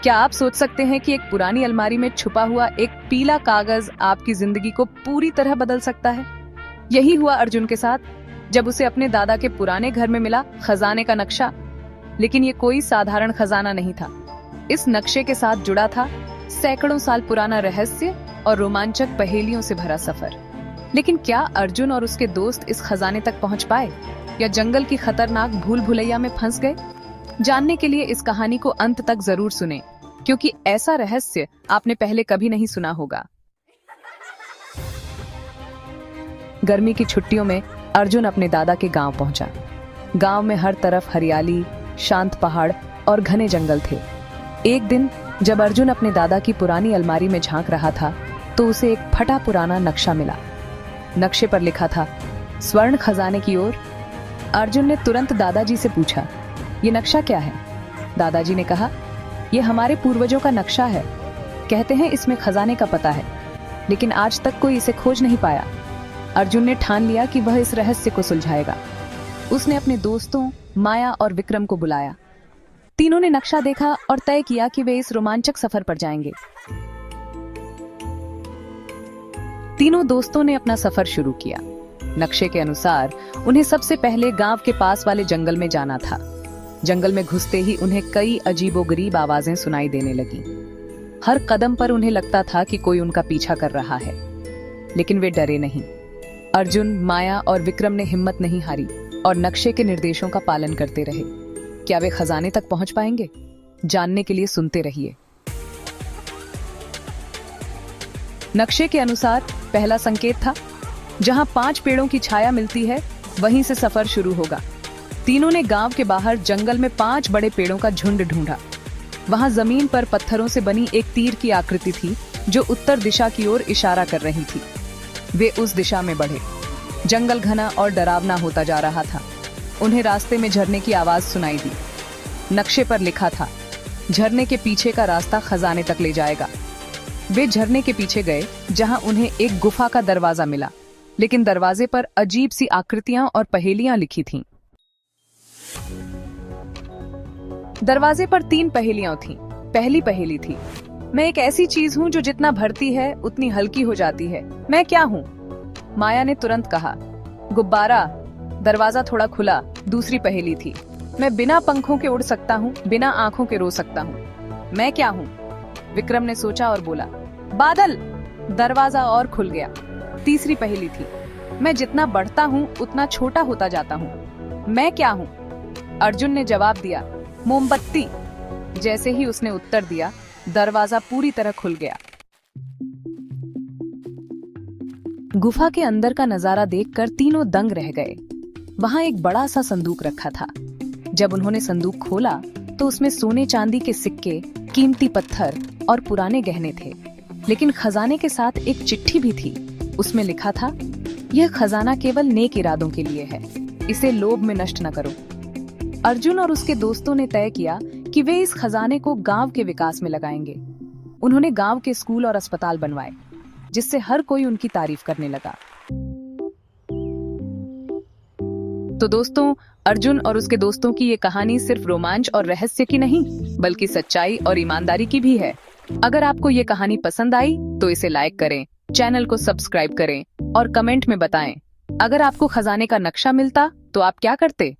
क्या आप सोच सकते हैं कि एक पुरानी अलमारी में छुपा हुआ एक पीला कागज आपकी जिंदगी को पूरी तरह बदल सकता है? यही हुआ अर्जुन के साथ जब उसे अपने दादा के पुराने घर में मिला खजाने का नक्शा। लेकिन ये कोई साधारण खजाना नहीं था। इस नक्शे के साथ जुड़ा था सैकड़ों साल पुराना रहस्य और रोमांचक पहेलियों से भरा सफर। लेकिन क्या अर्जुन और उसके दोस्त इस खजाने तक पहुंच पाए या जंगल की खतरनाक भूल भुलैया में फंस गए? जानने के लिए इस कहानी को अंत तक जरूर सुनें, क्योंकि ऐसा रहस्य आपने पहले कभी नहीं सुना होगा। गर्मी की छुट्टियों में अर्जुन अपने दादा के गांव पहुंचा। गांव में हर तरफ हरियाली, शांत पहाड़ और घने जंगल थे। एक दिन जब अर्जुन अपने दादा की पुरानी अलमारी में झांक रहा था तो उसे एक फटा पुराना नक्शा मिला। नक्शे पर लिखा था स्वर्ण खजाने की ओर। अर्जुन ने तुरंत दादाजी से पूछा, ये नक्शा क्या है? दादाजी ने कहा, ये हमारे पूर्वजों का नक्शा है। कहते हैं इसमें खजाने का पता है, लेकिन आज तक कोई इसे खोज नहीं पाया। अर्जुन ने ठान लिया कि वह इस रहस्य को सुलझाएगा। उसने अपने दोस्तों माया और विक्रम को बुलाया। तीनों ने नक्शा देखा और तय किया कि वे इस रोमांचक सफर पर जाएंगे। तीनों दोस्तों ने अपना सफर शुरू किया। नक्शे के अनुसार उन्हें सबसे पहले गांव के पास वाले जंगल में जाना था। जंगल में घुसते ही उन्हें कई अजीबोगरीब आवाजें सुनाई देने लगीं। हर कदम पर उन्हें लगता था कि कोई उनका पीछा कर रहा है, लेकिन वे डरे नहीं। अर्जुन, माया और विक्रम ने हिम्मत नहीं हारी और नक्शे के निर्देशों का पालन करते रहे। क्या वे खजाने तक पहुंच पाएंगे? जानने के लिए सुनते रहिए। नक्शे के अनुसार पहला संकेत था, जहां 5 पेड़ों की छाया मिलती है वहीं से सफर शुरू होगा। तीनों ने गांव के बाहर जंगल में 5 बड़े पेड़ों का झुंड ढूंढा। वहां जमीन पर पत्थरों से बनी एक तीर की आकृति थी जो उत्तर दिशा की ओर इशारा कर रही थी। वे उस दिशा में बढ़े। जंगल घना और डरावना होता जा रहा था। उन्हें रास्ते में झरने की आवाज सुनाई दी। नक्शे पर लिखा था, झरने के पीछे का रास्ता खजाने तक ले जाएगा। वे झरने के पीछे गए, जहां उन्हें एक गुफा का दरवाजा मिला, लेकिन दरवाजे पर अजीब सी आकृतियां और पहेलियां लिखी थीं। दरवाजे पर 3 पहेलियां थीं। पहली पहेली थी, मैं एक ऐसी चीज हूँ जो जितना भरती है उतनी हल्की हो जाती है, मैं क्या हूँ? माया ने तुरंत कहा, गुब्बारा। दरवाजा थोड़ा खुला। दूसरी पहेली थी, मैं बिना पंखों के उड़ सकता हूँ, बिना आंखों के रो सकता हूँ, मैं क्या हूँ? विक्रम ने सोचा और बोला, बादल। दरवाजा और खुल गया। तीसरी पहेली थी, मैं जितना बढ़ता हूँ उतना छोटा होता जाता हूँ, मैं क्या हूँ? अर्जुन ने जवाब दिया, मोमबत्ती। जैसे ही उसने उत्तर दिया, दरवाजा पूरी तरह खुल गया। गुफा के अंदर का नजारा देखकर तीनों दंग रह गए। वहां एक बड़ा सा संदूक रखा था। जब उन्होंने संदूक खोला तो उसमें सोने चांदी के सिक्के, कीमती पत्थर और पुराने गहने थे। लेकिन खजाने के साथ एक चिट्ठी भी थी। उसमें लिखा था, यह खजाना केवल नेक इरादों के लिए है, इसे लोभ में नष्ट न करो। अर्जुन और उसके दोस्तों ने तय किया कि वे इस खजाने को गांव के विकास में लगाएंगे। उन्होंने गांव के स्कूल और अस्पताल बनवाए, जिससे हर कोई उनकी तारीफ करने लगा। तो दोस्तों, अर्जुन और उसके दोस्तों की ये कहानी सिर्फ रोमांच और रहस्य की नहीं, बल्कि सच्चाई और ईमानदारी की भी है। अगर आपको ये कहानी पसंद आई तो इसे लाइक करें, चैनल को सब्सक्राइब करें और कमेंट में बताएं। अगर आपको खजाने का नक्शा मिलता तो आप क्या करते?